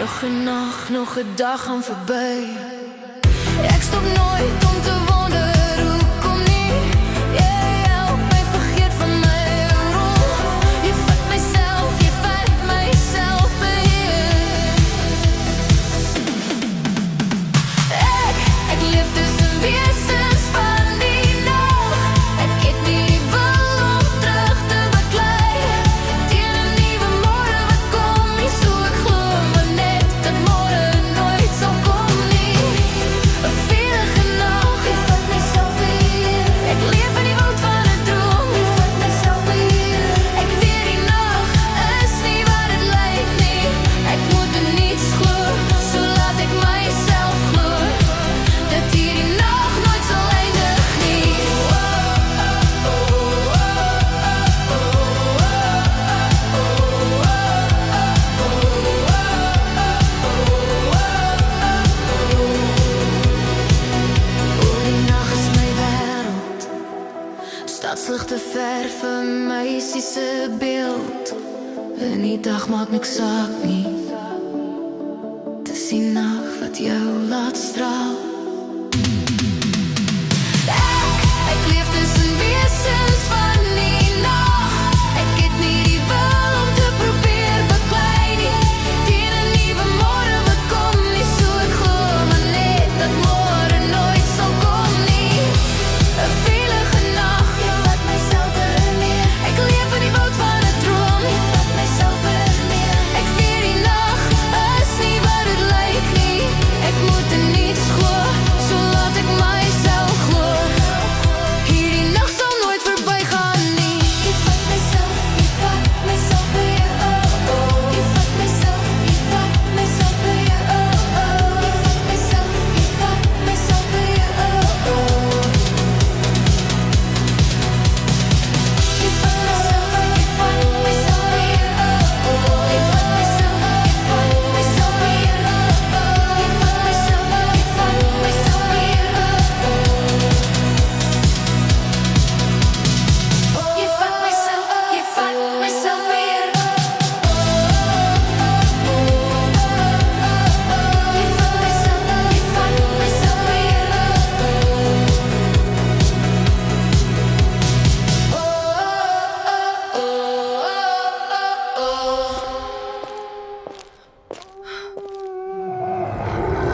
Nog een nacht, nog een dag gaan voorbij. Ik stop nooit om te wonderen hoe kom nie. Jy help my vergeet van my rol. Jy vat myself, jy vat myself beheer. Ek leef tussen wesens van die nag. Ek het nie wil om terug te beklei. Teen 'n nuwe môre wat kom nie, so ek glo maar net dat môre nooit sal kom nie. 'n Veilige nacht, ek vat myself beheer. Ek leef in die woud van 'n droom, ek vat myself beheer. Ek weet die nacht is nie wat het lyk nie. Ek moet in niets glo, so laat ek myself glo dat hierdie nacht nooit sal eindig nie. Die nacht is my wêreld. Stadsligte verf 'n meisie se beeld. In die dag maak niks saak nie. Dis die nacht wat jou